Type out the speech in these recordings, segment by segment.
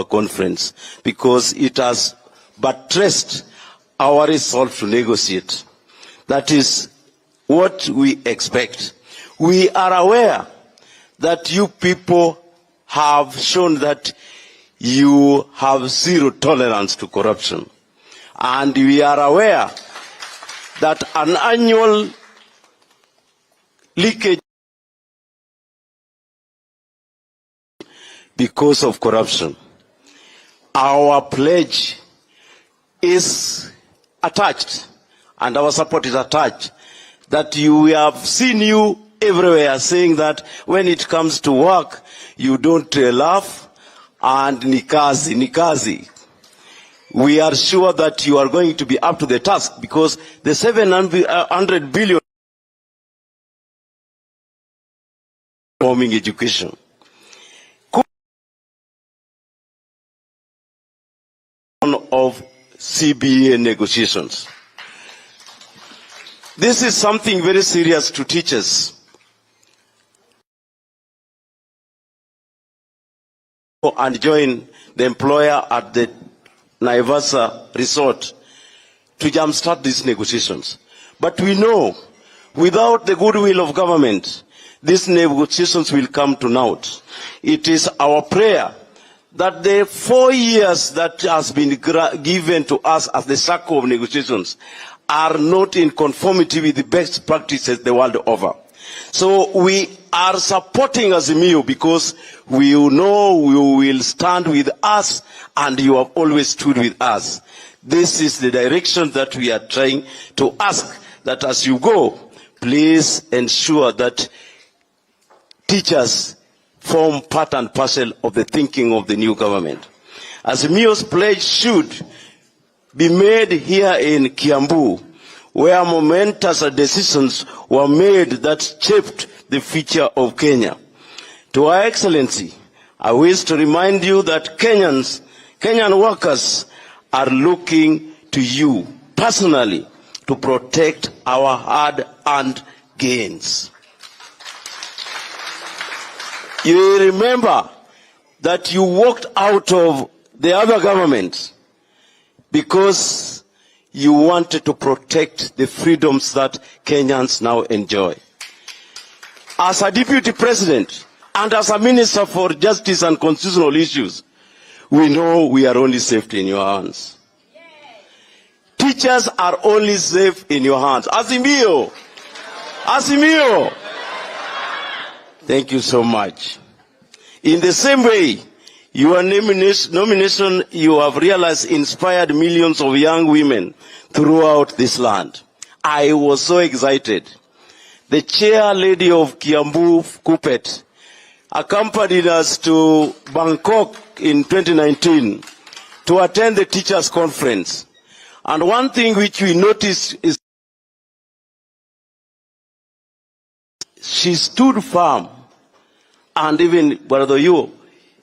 conference because it has buttressed our resolve to negotiate. That is what we expect. We are aware that you people have shown that you have zero tolerance to corruption. And we are aware that an annual leakage because of corruption. Our pledge is attached, and our support is attached, that we have seen you everywhere saying that when it comes to work, you don't laugh and nikazi. We are sure that you are going to be up to the task because the 700 billion forming education. Of CBA negotiations. This is something very serious to teachers. And join the employer at the Naivasa resort to jumpstart these negotiations. But we know, without the goodwill of government, these negotiations will come to naught. It is our prayer that the 4 years that has been given to us as the circle of negotiations are not in conformity with the best practices the world over. So we are supporting Azimio because we know you will stand with us and you have always stood with us. This is the direction that we are trying to ask, that as you go, please ensure that teachers form part and parcel of the thinking of the new government. Azimio's pledge should be made here in Kiambu, where momentous decisions were made that shaped the future of Kenya. To Our Excellency, I wish to remind you that Kenyan workers are looking to you personally to protect our hard-earned gains. You remember that you walked out of the other government because you wanted to protect the freedoms that Kenyans now enjoy. As a deputy president and as a minister for justice and constitutional issues, we know we are only safe in your hands. Teachers are only safe in your hands. Azimio! Azimio! Thank you so much. In the same way, your nomination, you have realized, inspired millions of young women throughout this land. I was so excited. The chair lady of Kiambu, Kupet, accompanied us to Bangkok in 2019 to attend the teachers' conference. And one thing which we noticed is she stood firm. And even Baradoyo,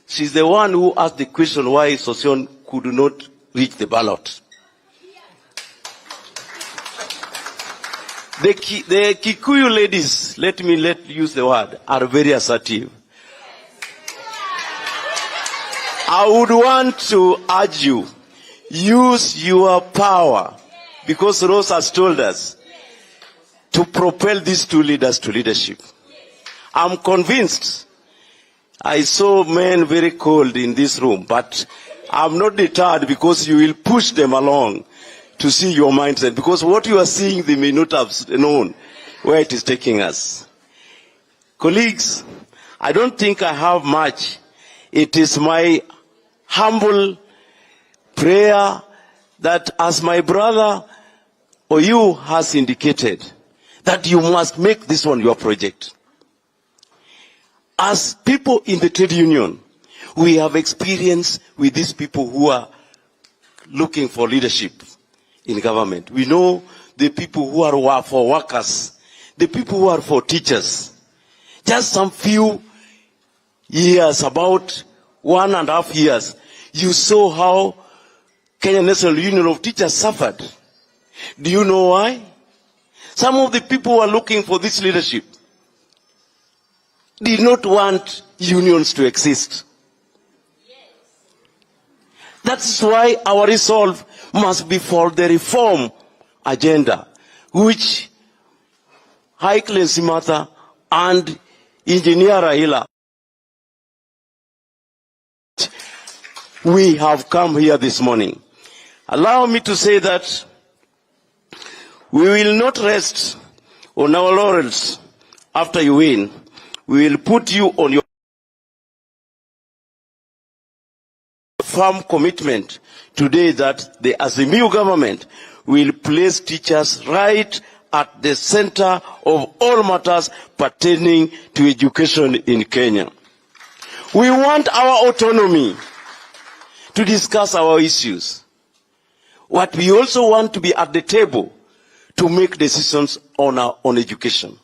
she's the one who asked the question why Sosion could not reach the ballot. The Kikuyu ladies, let me use the word, are very assertive. I would want to urge you, use your power, because Rose has told us, to propel these two leaders to leadership. I'm convinced. I saw men very cold in this room, but I'm not deterred because you will push them along to see your mindset. Because what you are seeing, they may not have known where it is taking us. Colleagues, I don't think I have much. It is my humble prayer that as my brother or you has indicated, that you must make this one your project. As people in the trade union, we have experience with these people who are looking for leadership in government. We know the people who are for workers, the people who are for teachers. Just some few years, about 1.5 years, you saw how Kenya National Union of Teachers suffered. Do you know why? Some of the people who are looking for this leadership did not want unions to exist. That's why our resolve must be for the reform agenda, which High Excellency Martha and Engineer Raila, we have come here this morning. Allow me to say that we will not rest on our laurels after you win. We will put you on your firm commitment today that the Azimio government will place teachers right at the center of all matters pertaining to education in Kenya. We want our autonomy to discuss our issues. What we also want to be at the table to make decisions on education.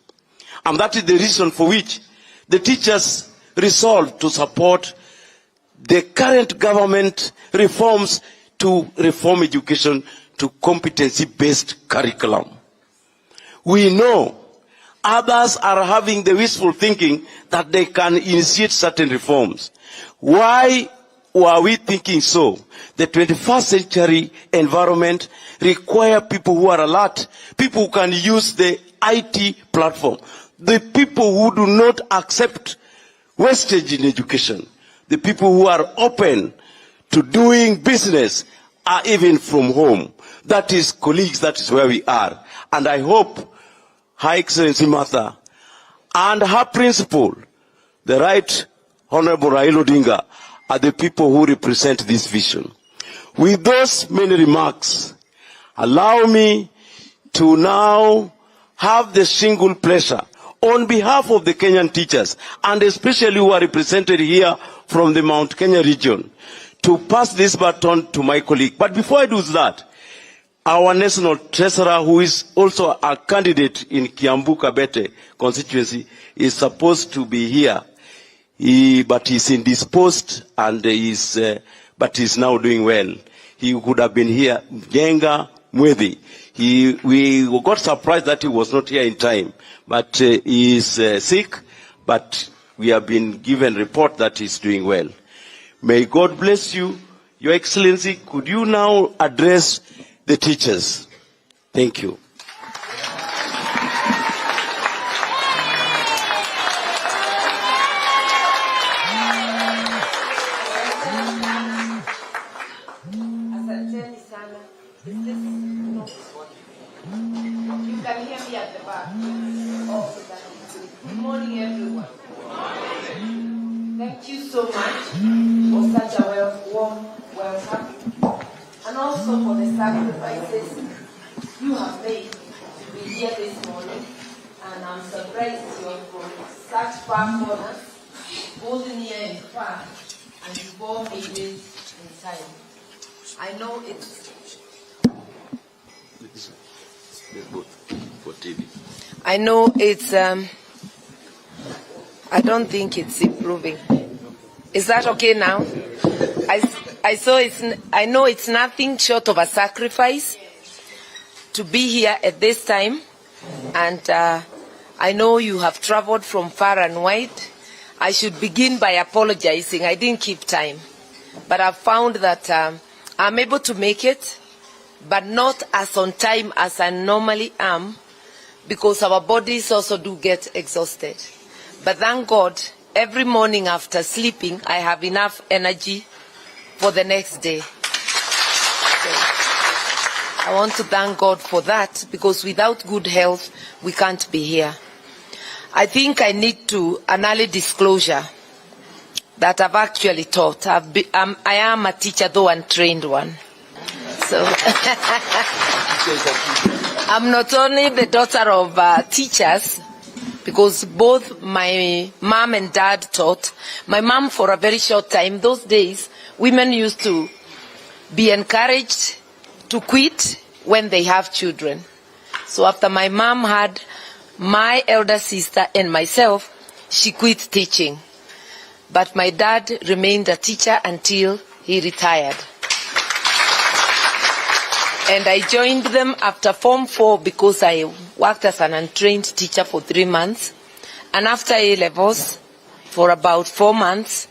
And that is the reason for which the teachers resolved to support the current government reforms to reform education to competency-based curriculum. We know others are having the wishful thinking that they can initiate certain reforms. Why were we thinking so? The 21st century environment requires people who are alert, people who can use the IT platform, the people who do not accept wastage in education, the people who are open to doing business, are even from home. That is, colleagues, that is where we are. And I hope High Excellency Martha and her principal, the Right Honorable Raila Odinga, are the people who represent this vision. With those many remarks, allow me to now have the single pleasure on behalf of the Kenyan teachers, and especially who are represented here from the Mount Kenya region, to pass this baton to my colleague. But before I do that, our national treasurer, who is also a candidate in Kiambu Kabete constituency, is supposed to be here. But he's indisposed, and but he's now doing well. He could have been here. Jenga Mwedi. We got surprised that he was not here in time, but he is sick, but we have been given report that he's doing well. May God bless you. Your Excellency, could you now address the teachers? Thank you. Good morning, everyone. Thank you so much for such a warm welcome, and also for the sacrifices you have made to be here this morning. And I'm surprised you are from such far corners, both near and far, and you've all made it in time. I know it's I don't think it's improving. Is that okay now? I know it's nothing short of a sacrifice to be here at this time, and I know you have traveled from far and wide. I should begin by apologizing. I didn't keep time, but I've found that I'm able to make it, but not as on time as I normally am, because our bodies also do get exhausted. But thank God, every morning after sleeping, I have enough energy for the next day. So I want to thank God for that, because without good health, we can't be here. I think I need an early disclosure that I've actually taught. I am a teacher, though untrained one. So I'm not only the daughter of teachers, because both my mom and dad taught. My mom, for a very short time, those days, women used to be encouraged to quit when they have children. So after my mom had my elder sister and myself, she quit teaching. But my dad remained a teacher until he retired. And I joined them after Form 4 because I worked as an untrained teacher for 3 months. And after A-levels, for about 4 months,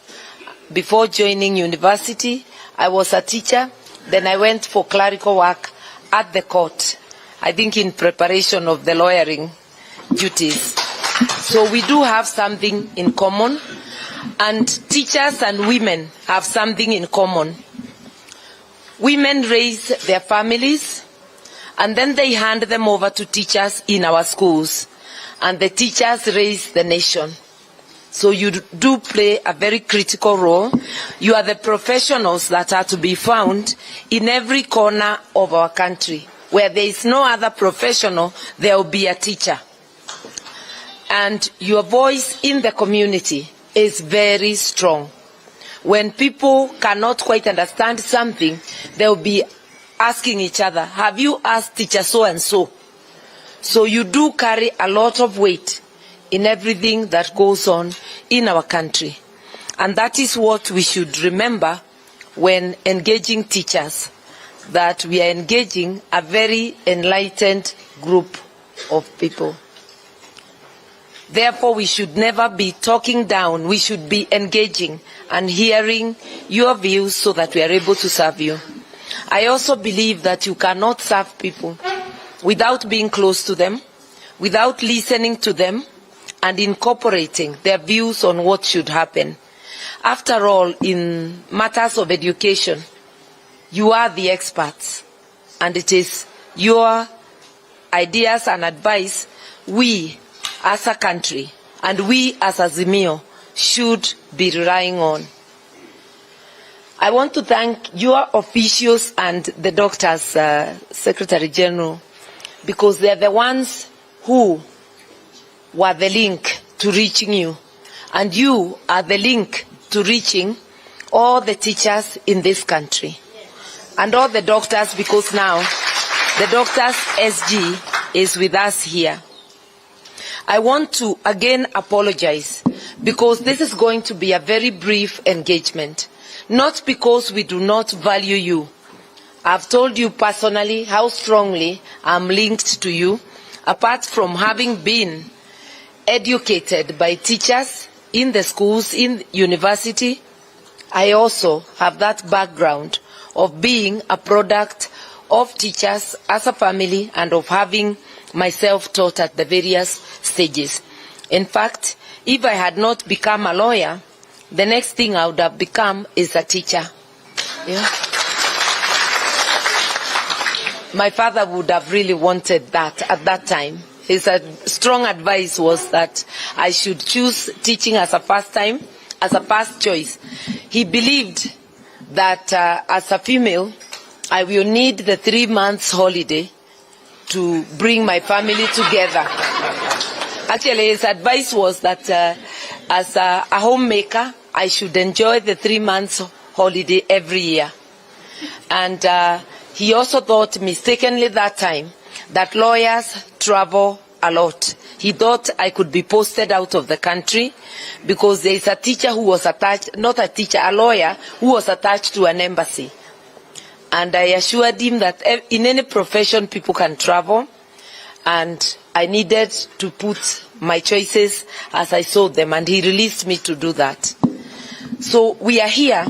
before joining university, I was a teacher. Then I went for clerical work at the court, I think in preparation of the lawyering duties. So we do have something in common, and teachers and women have something in common. Women raise their families, and then they hand them over to teachers in our schools, and the teachers raise the nation. So you do play a very critical role. You are the professionals that are to be found in every corner of our country. Where there is no other professional, there will be a teacher. And your voice in the community is very strong. When people cannot quite understand something, they will be asking each other, have you asked teacher so-and-so? So you do carry a lot of weight in everything that goes on in our country. And that is what we should remember when engaging teachers, that we are engaging a very enlightened group of people. Therefore, we should never be talking down. We should be engaging and hearing your views so that we are able to serve you. I also believe that you cannot serve people without being close to them, without listening to them, and incorporating their views on what should happen. After all, in matters of education, you are the experts, and it is your ideas and advice we as a country and we as Azimio should be relying on. I want to thank your officials and the doctors, Secretary General, because they are the ones who were the link to reaching you, and you are the link to reaching all the teachers in this country and all the doctors, because now the Doctors SG is with us here. I want to again apologize because this is going to be a very brief engagement, not because we do not value you. I've told you personally how strongly I'm linked to you, apart from having been educated by teachers in the schools, in university. I also have that background of being a product of teachers as a family and of having myself taught at the various stages. In fact, if I had not become a lawyer, the next thing I would have become is a teacher. Yeah. My father would have really wanted that at that time. His strong advice was that I should choose teaching as a first time, as a first choice. He believed that as a female, I will need the 3 months holiday to bring my family together. Actually, his advice was that as a homemaker, I should enjoy the 3 months holiday every year. And he also thought mistakenly that time that lawyers travel a lot. He thought I could be posted out of the country because there is a teacher who was attached, not a teacher, a lawyer who was attached to an embassy. And I assured him that in any profession people can travel, and I needed to put my choices as I saw them, and he released me to do that. So we are here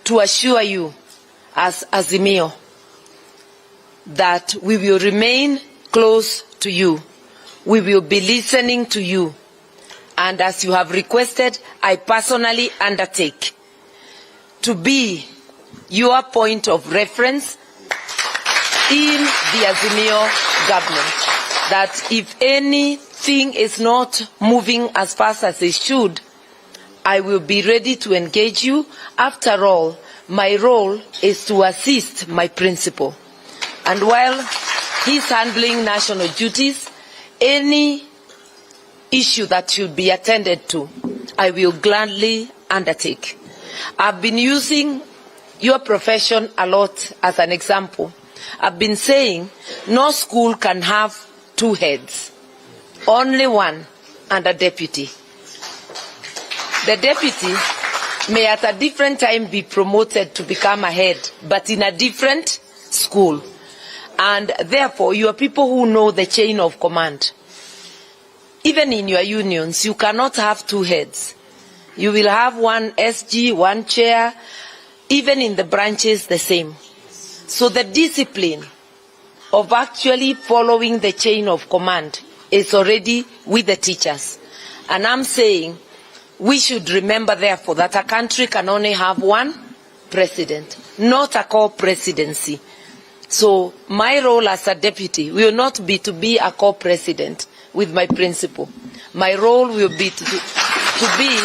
to assure you as Azimio that we will remain close to you. We will be listening to you. And as you have requested, I personally undertake to be your point of reference in the Azimio government. That if anything is not moving as fast as it should, I will be ready to engage you. After all, my role is to assist my principal. And while he's handling national duties, any issue that should be attended to, I will gladly undertake. I've been using your profession a lot as an example. I've been saying no school can have 2 heads, only one, and a deputy. The deputy may at a different time be promoted to become a head, but in a different school. And therefore, you are people who know the chain of command. Even in your unions, you cannot have 2 heads. You will have one SG, one chair, even in the branches the same. So the discipline of actually following the chain of command is already with the teachers. And I'm saying we should remember, therefore, that a country can only have one president, not a co-presidency. So my role as a deputy will not be to be a co-president with my principal. My role will be to be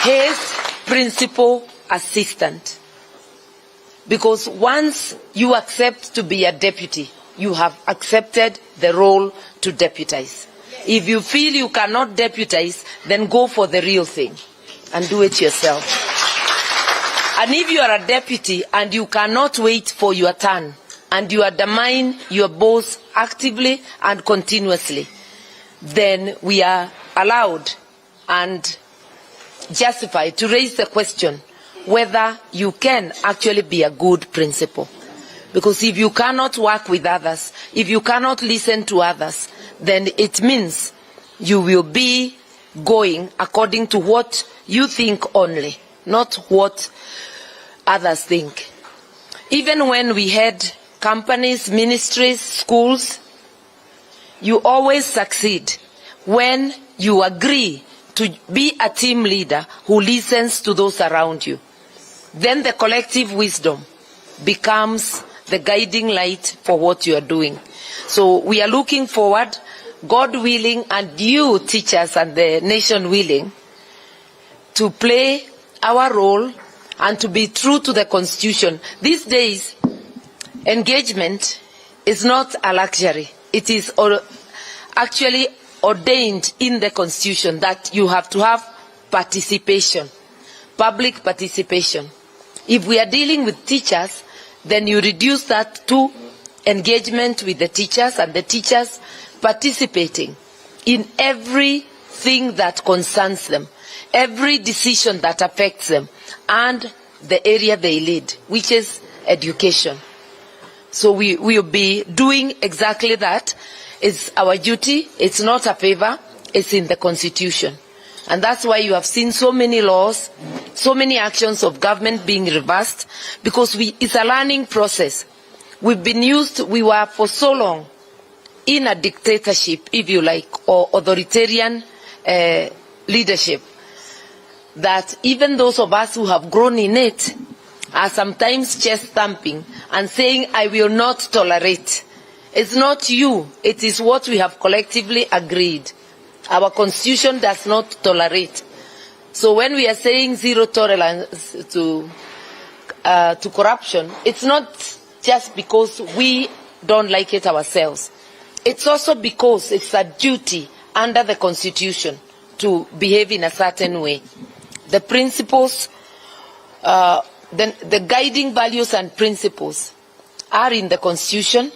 his principal assistant. Because once you accept to be a deputy, you have accepted the role to deputize. If you feel you cannot deputize, then go for the real thing and do it yourself. And if you are a deputy and you cannot wait for your turn, and you undermine your boss actively and continuously, then we are allowed and justified to raise the question whether you can actually be a good principal. Because if you cannot work with others, if you cannot listen to others, then it means you will be going according to what you think only, not what others think. Even when we had companies, ministries, schools, you always succeed when you agree to be a team leader who listens to those around you. Then the collective wisdom becomes the guiding light for what you are doing. So we are looking forward, God willing, and you teachers and the nation willing, to play our role and to be true to the Constitution. These days, engagement is not a luxury. It is actually ordained in the Constitution that you have to have participation, public participation. If we are dealing with teachers, then you reduce that to engagement with the teachers and the teachers participating in everything that concerns them, every decision that affects them, and the area they lead, which is education. So we will be doing exactly that. It's our duty. It's not a favor. It's in the Constitution. And that's why you have seen so many laws, so many actions of government being reversed, because it's a learning process. We were for so long in a dictatorship, if you like, or authoritarian leadership, that even those of us who have grown in it are sometimes chest thumping and saying, I will not tolerate. It's not you, it is what we have collectively agreed. Our Constitution does not tolerate. So when we are saying zero tolerance to corruption, it's not just because we don't like it ourselves. It's also because it's a duty under the Constitution to behave in a certain way. The principles, the guiding values and principles are in the Constitution,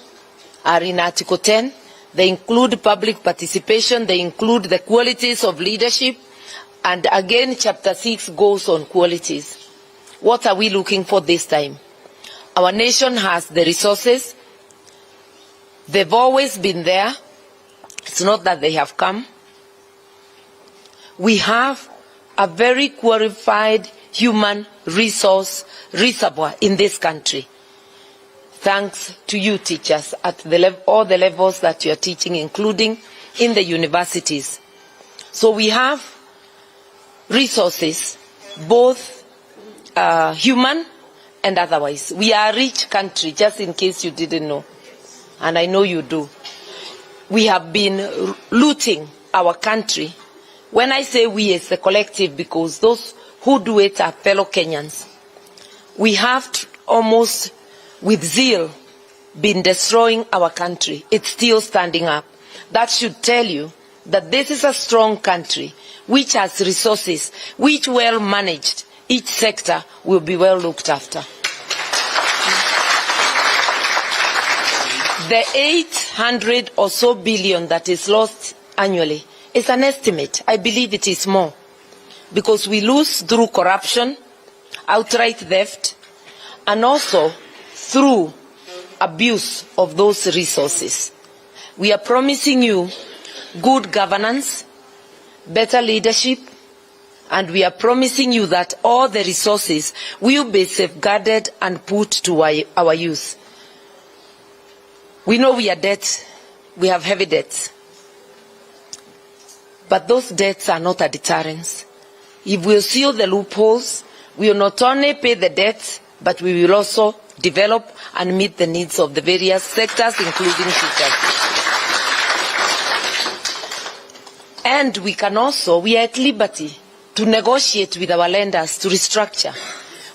are in Article 10. They include public participation, they include the qualities of leadership, and again, Chapter 6 goes on qualities. What are we looking for this time? Our nation has the resources. They've always been there. It's not that they have come. We have a very qualified human resource reservoir in this country. Thanks to you teachers at all the levels that you are teaching, including in the universities. So we have resources, both human and otherwise. We are a rich country, just in case you didn't know, and I know you do. We have been looting our country. When I say we, it's the collective, because those who do it are fellow Kenyans. We have almost with zeal been destroying our country. It's still standing up. That should tell you that this is a strong country which has resources, which well managed, each sector will be well looked after. The 800 or so billion that is lost annually is an estimate. I believe it is more, because we lose through corruption, outright theft, and also through abuse of those resources. We are promising you good governance, better leadership, And we are promising you that all the resources will be safeguarded and put to our use. We know we are debt. We have heavy debts. But those debts are not a deterrent. If we seal the loopholes, we will not only pay the debts, but we will also develop and meet the needs of the various sectors, including teachers. And we are at liberty to negotiate with our lenders to restructure.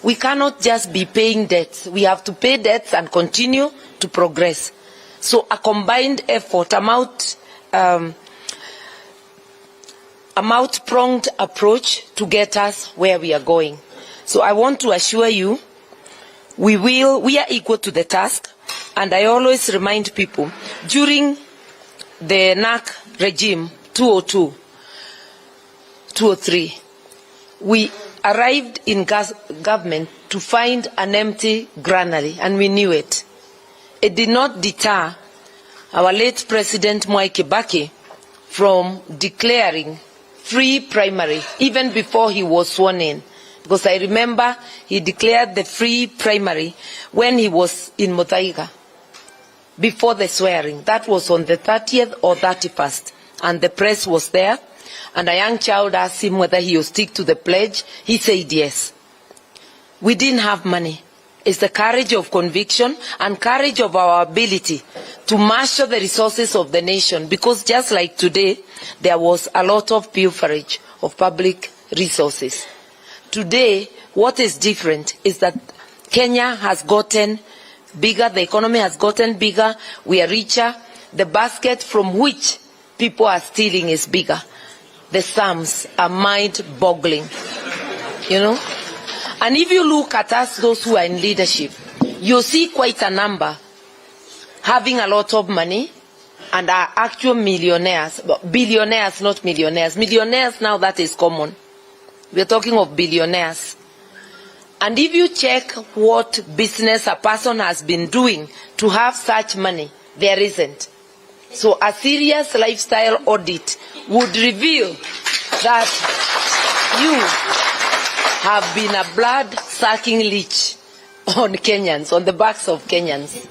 We cannot just be paying debts. We have to pay debts and continue to progress. So a combined effort, a multi-pronged approach to get us where we are going. So I want to assure you, we are equal to the task, and I always remind people, during the NAC regime 202, 203, we arrived in government to find an empty granary, and we knew it. It did not deter our late President Mwai Kibaki from declaring free primary, even before he was sworn in. Because I remember he declared the free primary when he was in Muthaiga, before the swearing. That was on the 30th or 31st. And the press was there. And a young child asked him whether he would stick to the pledge. He said yes. We didn't have money. It's the courage of conviction and courage of our ability to marshal the resources of the nation. Because just like today, there was a lot of pilferage of public resources. Today, what is different is that Kenya has gotten bigger, the economy has gotten bigger, we are richer, the basket from which people are stealing is bigger. The sums are mind-boggling, you know. And if you look at us, those who are in leadership, you'll see quite a number having a lot of money and are actual millionaires, billionaires, not millionaires. Millionaires now, that is common. We're talking of billionaires. And if you check what business a person has been doing to have such money, there isn't. So a serious lifestyle audit would reveal that you have been a blood-sucking leech on Kenyans, on the backs of Kenyans.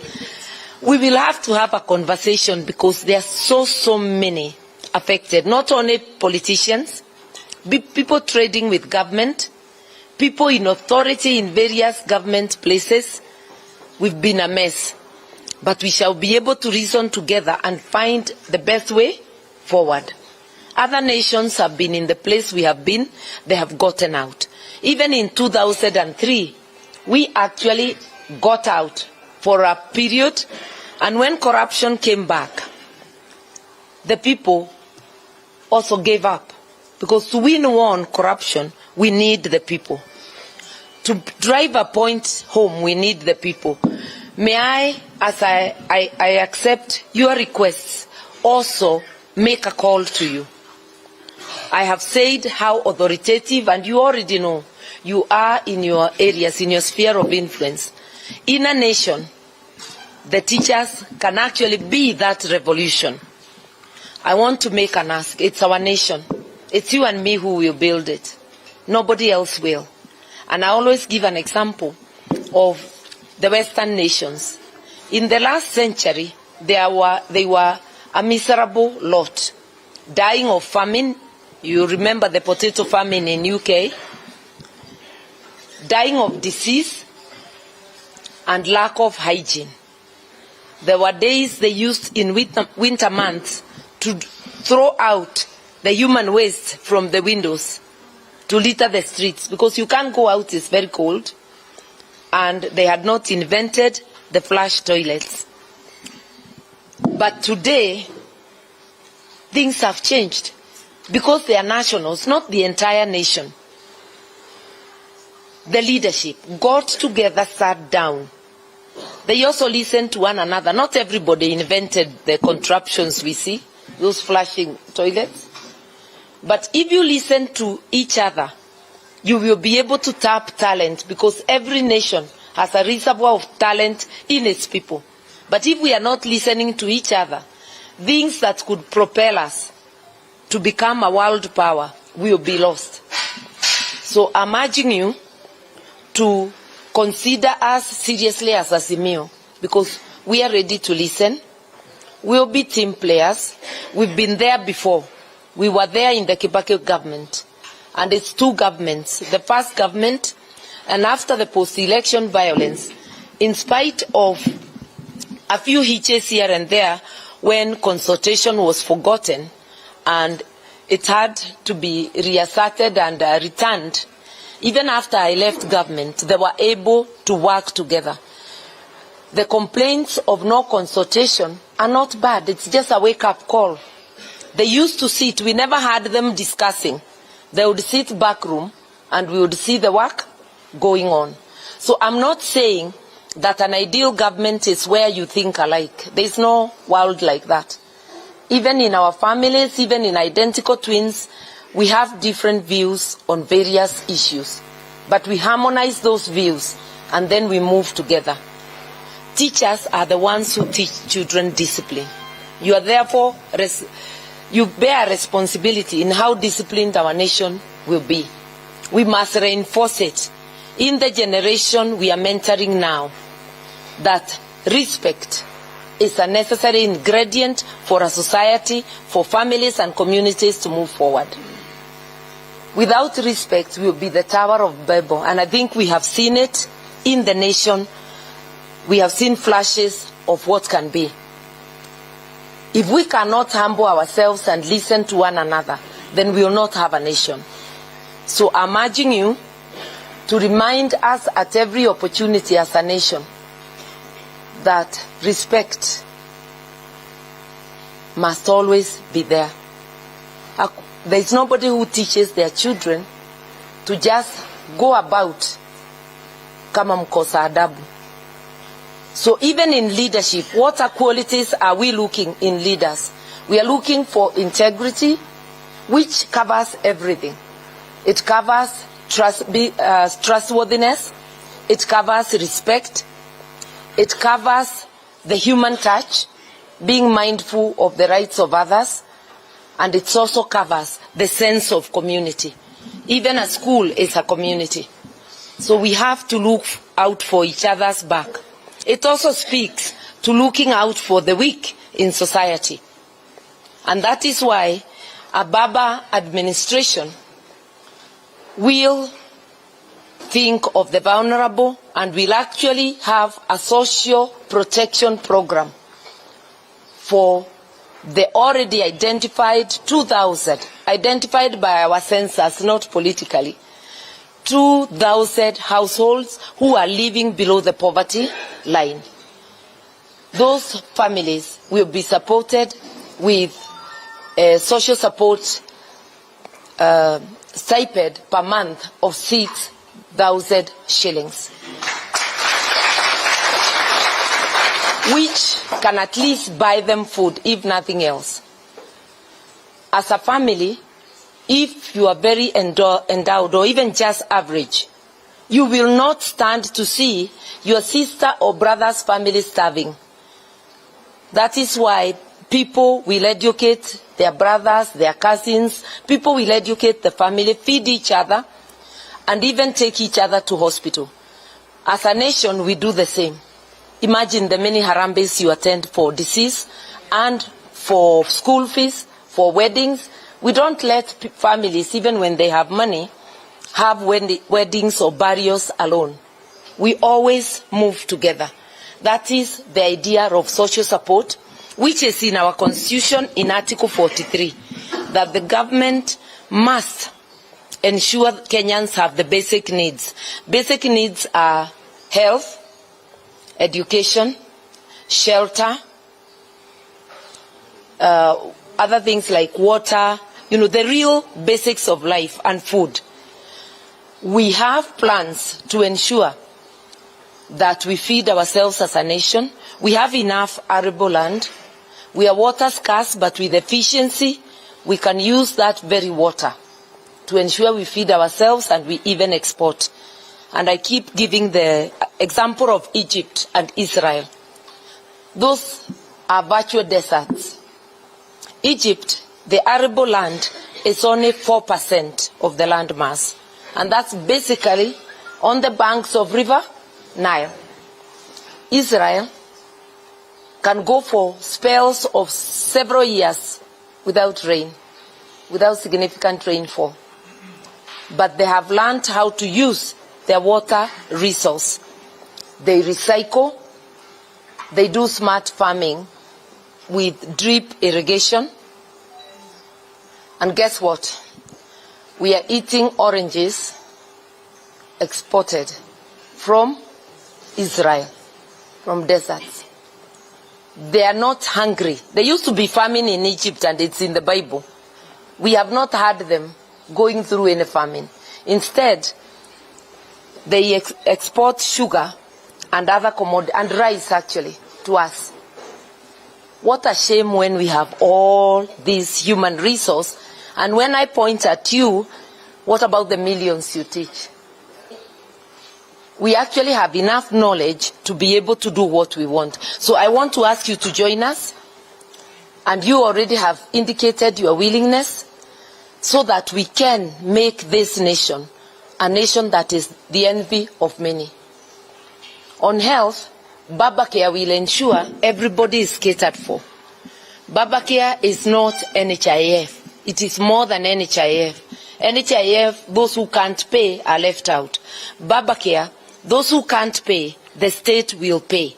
We will have to have a conversation because there are so many affected, not only politicians, people trading with government, people in authority in various government places. We've been a mess. But we shall be able to reason together and find the best way forward. Other nations have been in the place we have been. They have gotten out. Even in 2003, we actually got out for a period. And when corruption came back, the people also gave up. Because to win war on corruption, we need the people. To drive a point home, we need the people. May I, as I accept your requests, also make a call to you. I have said how authoritative, and you already know, you are in your areas, in your sphere of influence. In a nation, the teachers can actually be that revolution. I want to make an ask. It's our nation. It's you and me who will build it. Nobody else will. And I always give an example of the Western nations. In the last century, they were a miserable lot, dying of famine. You remember the potato famine in UK, dying of disease and lack of hygiene. There were days they used in winter months to throw out the human waste from the windows to litter the streets because you can't go out, it's very cold. And they had not invented the flush toilets. But today, things have changed because they are nationals, not the entire nation. The leadership got together, sat down. They also listened to one another. Not everybody invented the contraptions we see, those flushing toilets. But if you listen to each other, you will be able to tap talent because every nation has a reservoir of talent in its people. But if we are not listening to each other, things that could propel us to become a world power will be lost. So I'm urging you to consider us seriously as Azimio, because we are ready to listen. We'll be team players. We've been there before. We were there in the Kibaki government. And it's two governments. The first government, and after the post-election violence, in spite of a few hitches here and there when consultation was forgotten and it had to be reasserted and returned, even after I left government, they were able to work together. The complaints of no consultation are not bad. It's just a wake-up call. They used to sit. We never had them discussing. They would sit back room and we would see the work going on. So I'm not saying that an ideal government is where you think alike. There's no world like that. Even in our families, even in identical twins, we have different views on various issues. But we harmonize those views and then we move together. Teachers are the ones who teach children discipline. You are therefore, you bear responsibility in how disciplined our nation will be. We must reinforce it in the generation we are mentoring now, that respect is a necessary ingredient for a society, for families and communities to move forward. Without respect, we will be the Tower of Babel, and I think we have seen it in the nation. We have seen flashes of what can be. If we cannot humble ourselves and listen to one another, then we will not have a nation. So I'm urging you to remind us at every opportunity as a nation that respect must always be there. There is nobody who teaches their children to just go about kama mkosa adabu. So even in leadership, what qualities are we looking in leaders? We are looking for integrity, which covers everything. It covers trustworthiness. It covers respect. It covers the human touch, being mindful of the rights of others. And it also covers the sense of community. Even a school is a community. So we have to look out for each other's back. It also speaks to looking out for the weak in society. And that is why a Baba administration will think of the vulnerable and will actually have a social protection program for the already identified 2,000, identified by our census, not politically, 2,000 households who are living below the poverty line. Those families will be supported with a social support stipend per month of 6,000 shillings, which can at least buy them food, if nothing else. As a family, if you are very endowed or even just average, you will not stand to see your sister or brother's family starving. That is why people will educate their brothers, their cousins. People will educate the family, feed each other, and even take each other to hospital. As a nation, we do the same. Imagine the many harambes you attend for disease and for school fees, for weddings. We don't let families, even when they have money, have weddings or burials alone. We always move together. That is the idea of social support, which is in our Constitution in Article 43, that the government must ensure Kenyans have the basic needs. Basic needs are health, education, shelter, other things like water, the real basics of life, and food. We have plans to ensure that we feed ourselves as a nation. We have enough arable land. We are water scarce, but with efficiency, we can use that very water to ensure we feed ourselves and we even export. And I keep giving the example of Egypt and Israel. Those are virtual deserts. Egypt, the arable land is only 4% of the land mass. And that's basically on the banks of River Nile. Israel can go for spells of several years without rain, without significant rainfall. But they have learned how to use their water resource. They recycle, they do smart farming with drip irrigation. And guess what? We are eating oranges exported from Israel, from deserts. They are not hungry. There used to be famine in Egypt, and it's in the Bible. We have not had them going through any famine. Instead, they export sugar and other commodities, and rice actually, to us. What a shame when we have all this human resource. And when I point at you, what about the millions you teach? We actually have enough knowledge to be able to do what we want. So I want to ask you to join us. And you already have indicated your willingness so that we can make this nation a nation that is the envy of many. On health, Babacare will ensure everybody is catered for. Babacare is not NHIF. It is more than NHIF. NHIF, those who can't pay are left out. Babacare, those who can't pay, the state will pay.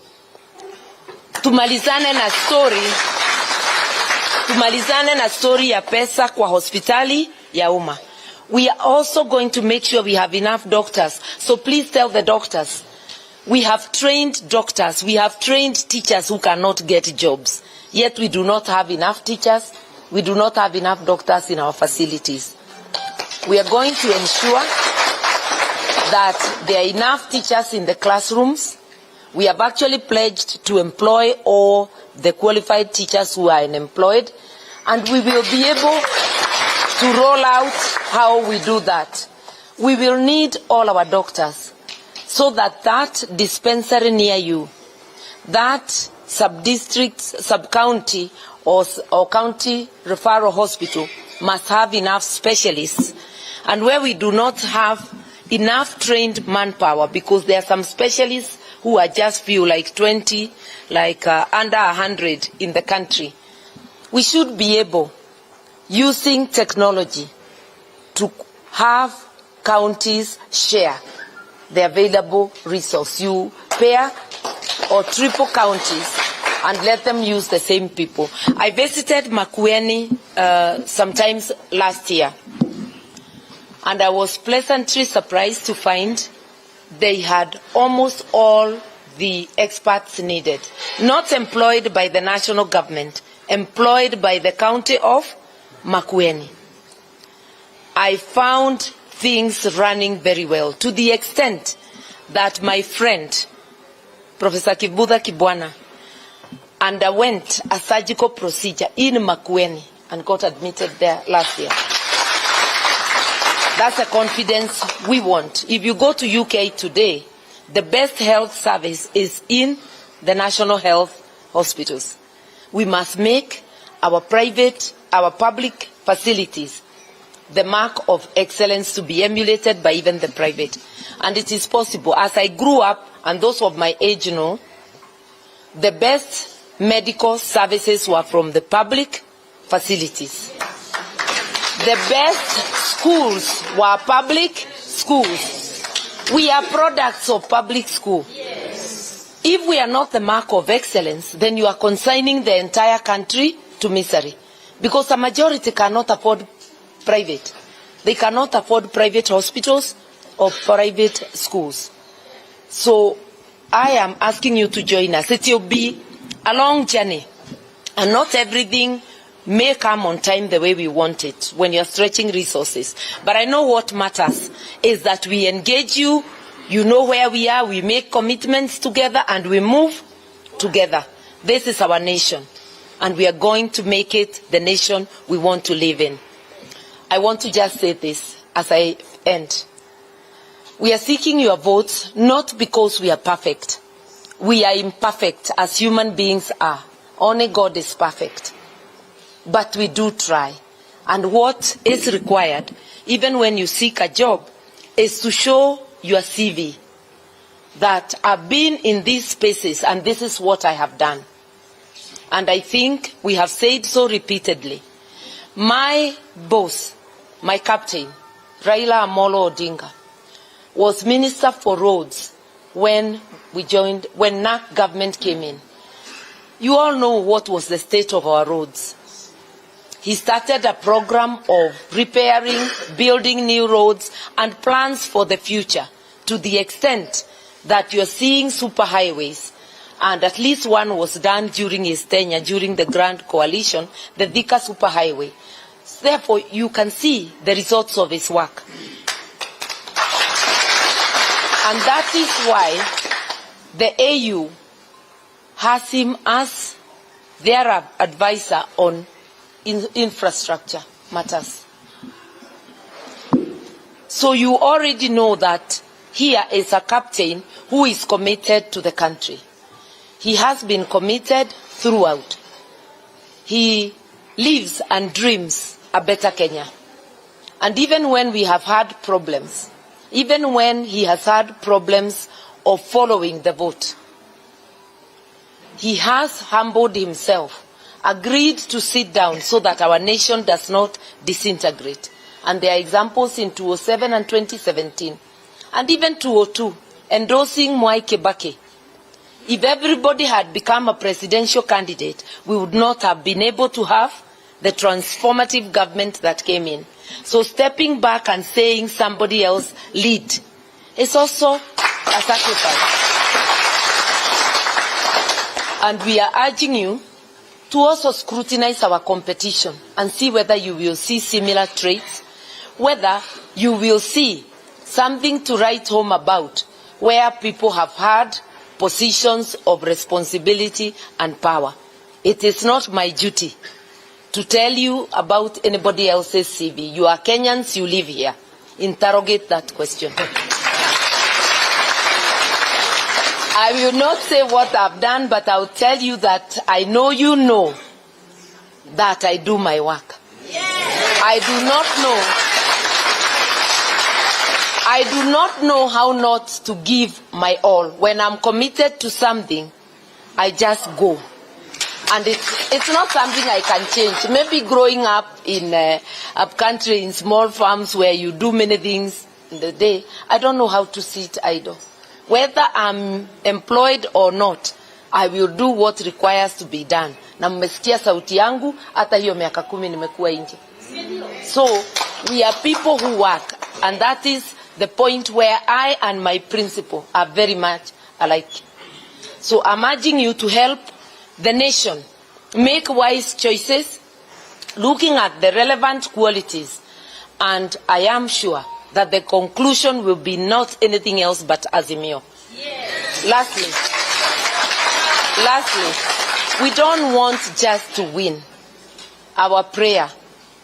Tumalizane na story ya pesa kwa hospitali ya umma. We are also going to make sure we have enough doctors. So please tell the doctors, we have trained doctors, we have trained teachers who cannot get jobs. Yet we do not have enough teachers, we do not have enough doctors in our facilities. We are going to ensure that there are enough teachers in the classrooms. We have actually pledged to employ all the qualified teachers who are unemployed, and we will be able to roll out how we do that. We will need all our doctors so that that dispensary near you, that sub-district, sub-county or county referral hospital must have enough specialists. And where we do not have enough trained manpower, because there are some specialists who are just few, like 20, like under 100 in the country, we should be able, using technology, to have counties share the available resource. You pair or triple counties and let them use the same people. I visited Makueni sometimes last year, and I was pleasantly surprised to find they had almost all the experts needed, not employed by the national government, employed by the county of Makueni. I found things running very well, to the extent that my friend, Professor Kibuda Kibwana, underwent a surgical procedure in Makueni and got admitted there last year. That's the confidence we want. If you go to UK today, the best health service is in the national health hospitals. We must make our public facilities the mark of excellence to be emulated by even the private. And it is possible. As I grew up, and those of my age know, the best medical services were from the public facilities. The best schools were public schools. We are products of public school. Yes. If we are not the mark of excellence, then you are consigning the entire country to misery. Because a majority cannot afford private. They cannot afford private hospitals or private schools. So I am asking you to join us. It will be a long journey, and not everything may come on time the way we want it when you're stretching resources. But I know what matters is that we engage you, you know where we are, we make commitments together, and we move together. This is our nation, and we are going to make it the nation we want to live in. I want to just say this as I end. We are seeking your votes not because we are perfect. We are imperfect as human beings are. Only God is perfect. But we do try. And what is required, even when you seek a job, is to show your CV that I've been in these spaces and this is what I have done. And I think we have said so repeatedly. My boss, my captain, Raila Amolo Odinga, was Minister for Roads when NAC government came in. You all know what was the state of our roads. He started a program of repairing, building new roads and plans for the future, to the extent that you're seeing superhighways, and at least one was done during his tenure, during the Grand Coalition, the Thika Superhighway. Therefore, you can see the results of his work. And that is why the AU has him as their advisor on infrastructure matters. So you already know that here is a captain who is committed to the country. He has been committed throughout. He lives and dreams a better Kenya. And even when we have had problems, even when he has had problems of following the vote, he has humbled himself, agreed to sit down so that our nation does not disintegrate. And there are examples in 2007 and 2017. And even 2002, endorsing Mwai Kibaki. If everybody had become a presidential candidate, we would not have been able to have the transformative government that came in. So stepping back and saying somebody else lead is also a sacrifice. And we are urging you to also scrutinize our competition and see whether you will see similar traits, whether you will see something to write home about, where people have had positions of responsibility and power. It is not my duty to tell you about anybody else's CV. You are Kenyans, you live here. Interrogate that question. I will not say what I've done, but I'll tell you that I know you know that I do my work. I do not know how not to give my all. When I'm committed to something, I just go. And it's not something I can change. Maybe growing up in up country, in small farms where you do many things in the day, I don't know how to sit idle. Whether I'm employed or not, I will do what requires to be done. Na mmesikia sauti yangu, hata hiyo miaka 10 nimekuwa nje. So, we are people who work. And that is the point where I and my principal are very much alike. So I'm urging you to help the nation make wise choices, looking at the relevant qualities. And I am sure that the conclusion will be not anything else but Azimio. Yes. Lastly, we don't want just to win. Our prayer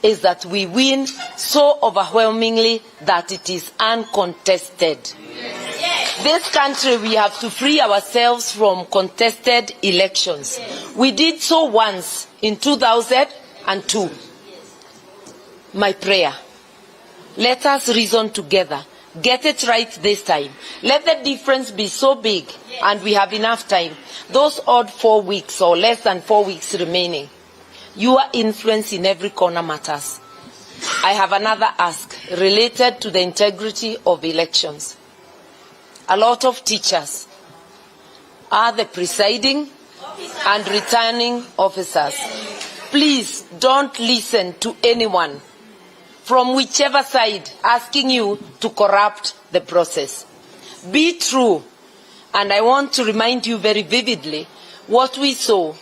is that we win so overwhelmingly that it is uncontested. Yes. This country, we have to free ourselves from contested elections. We did so once in 2002. My prayer, let us reason together. Get it right this time. Let the difference be so big, and we have enough time. Those odd 4 weeks or less than 4 weeks remaining, your influence in every corner matters. I have another ask related to the integrity of elections. A lot of teachers are the presiding and returning officers. Please don't listen to anyone from whichever side asking you to corrupt the process. Be true. And I want to remind you very vividly what we saw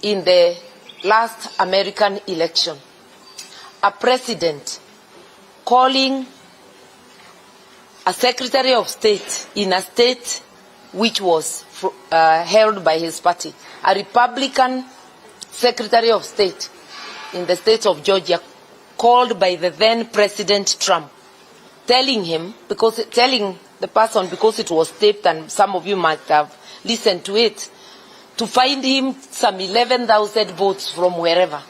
in the last American election. A president calling a Secretary of State in a state which was held by his party, a Republican Secretary of State in the state of Georgia, called by the then President Trump, telling the person, because it was taped and some of you might have listened to it, to find him some 11,000 votes from wherever,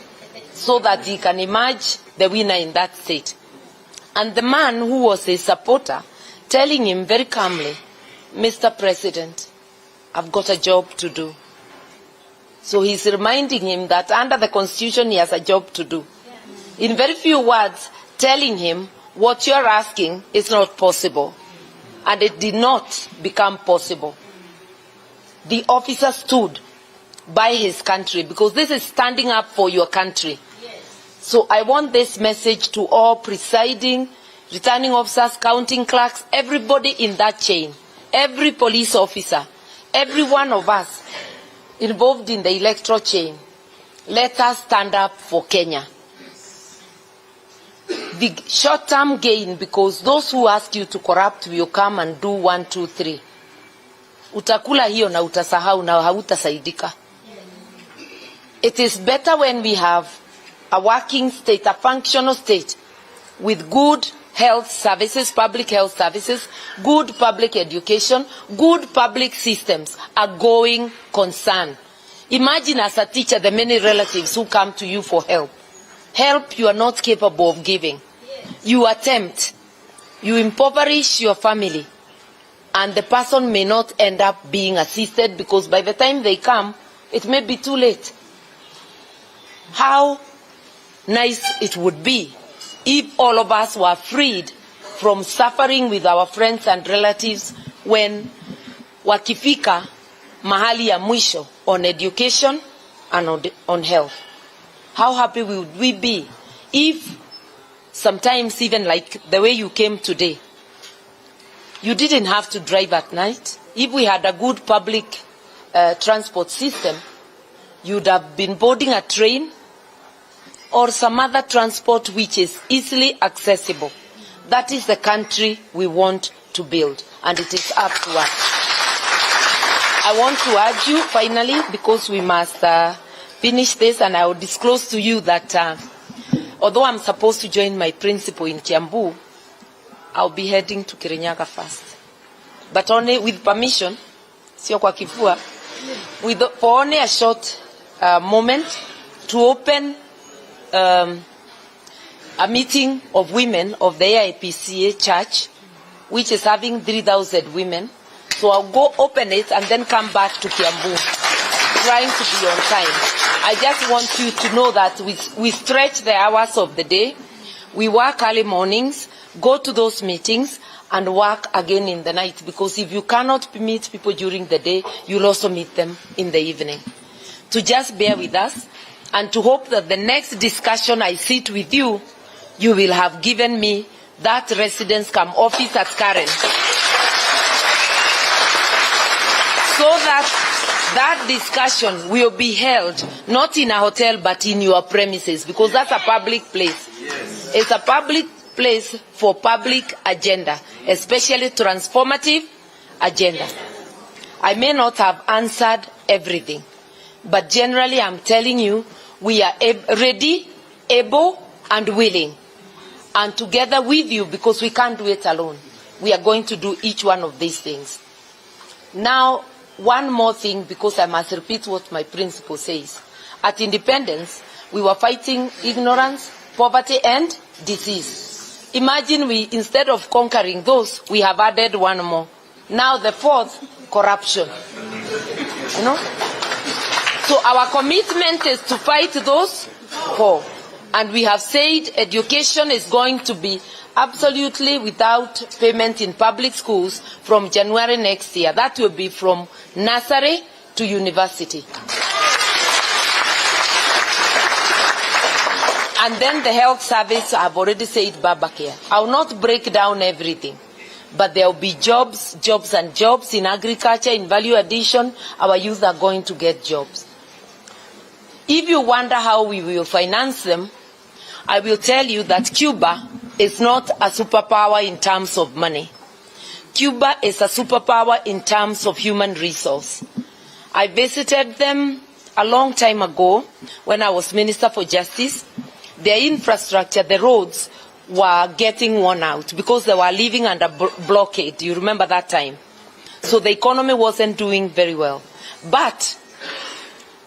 so that he can emerge the winner in that state. And the man who was a supporter telling him very calmly, Mr. President, I've got a job to do. So he's reminding him that under the Constitution he has a job to do. In very few words, telling him what you're asking is not possible. And it did not become possible. The officer stood by his country, because this is standing up for your country. So I want this message to all presiding, returning officers, counting clerks, everybody in that chain, every police officer, every one of us involved in the electoral chain. Let us stand up for Kenya. The short-term gain, because those who ask you to corrupt will come and do 1, 2, 3. Utakula hiyo na utasahau na hautasaidika. It is better when we have a working state, a functional state, with good health services, public health services, good public education, good public systems, a going concern. Imagine as a teacher the many relatives who come to you for help. Help you are not capable of giving. You attempt, you impoverish your family, and the person may not end up being assisted, because by the time they come, it may be too late. How nice it would be if all of us were freed from suffering with our friends and relatives when wakifika mahali ya mwisho on education and on health. How happy would we be if sometimes, even like the way you came today, you didn't have to drive at night. If we had a good public transport system, you'd have been boarding a train or some other transport which is easily accessible. That is the country we want to build, and it is up to us. I want to urge you, finally, because we must finish this, and I will disclose to you that although I'm supposed to join my principal in Kiambu, I'll be heading to Kirinyaga first. But only with permission, sio kwa kifua, for only a short moment to open a meeting of women of the AIPCA church, which is having 3,000 women. So I'll go open it and then come back to Kiambu, trying to be on time. I just want you to know that we stretch the hours of the day. We work early mornings, go to those meetings, and work again in the night. Because if you cannot meet people during the day, you'll also meet them in the evening. To just bear with us, and to hope that the next discussion I sit with you, you will have given me that residence come office at Karen. So that discussion will be held not in a hotel but in your premises, because that's a public place. Yes. It's a public place for public agenda, especially transformative agenda. I may not have answered everything, but generally I'm telling you, we are ready, able, and willing. And together with you, because we can't do it alone, we are going to do each one of these things. Now, one more thing, because I must repeat what my principal says. At independence, we were fighting ignorance, poverty, and disease. Imagine instead of conquering those, we have added one more. Now the fourth, corruption. You know? So our commitment is to fight those four. And we have said education is going to be absolutely without payment in public schools from January next year. That will be from nursery to university. And then the health service, I've already said Baba Care. I will not break down everything. But there will be jobs and jobs in agriculture, in value addition. Our youth are going to get jobs. If you wonder how we will finance them, I will tell you that Cuba is not a superpower in terms of money. Cuba is a superpower in terms of human resource. I visited them a long time ago when I was Minister for Justice. Their infrastructure, the roads, were getting worn out because they were living under blockade. You remember that time? So the economy wasn't doing very well. But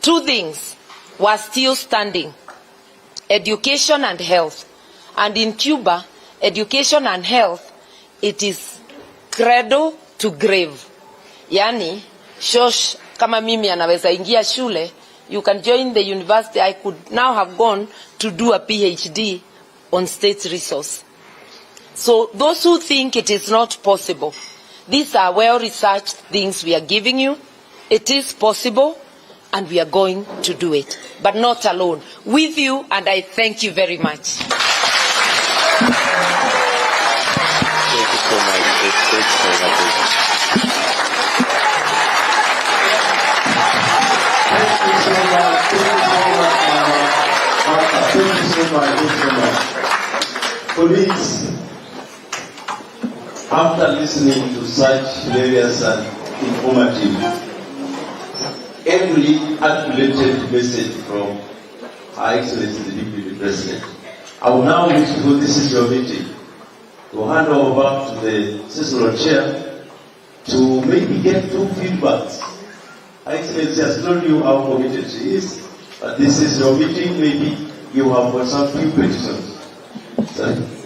two things were still standing: education and health. And in Cuba, education and health, it is cradle to grave. Yani, shosh, kama mimi anaweza ingia shule, you can join the university. I could now have gone to do a PhD on state resource. So those who think it is not possible, these are well-researched things we are giving you. It is possible, and we are going to do it, but not alone. With you, and I thank you very much. Thank you so much. Colleagues, after listening to such various and informative, every articulated message from Her Excellency the Deputy President, I will now wish to go, this is your meeting, to hand over back to the sessional chair to maybe get two feedbacks. Her Excellency has told you how committed she is, but this is your meeting, maybe you have got some few questions. Sorry.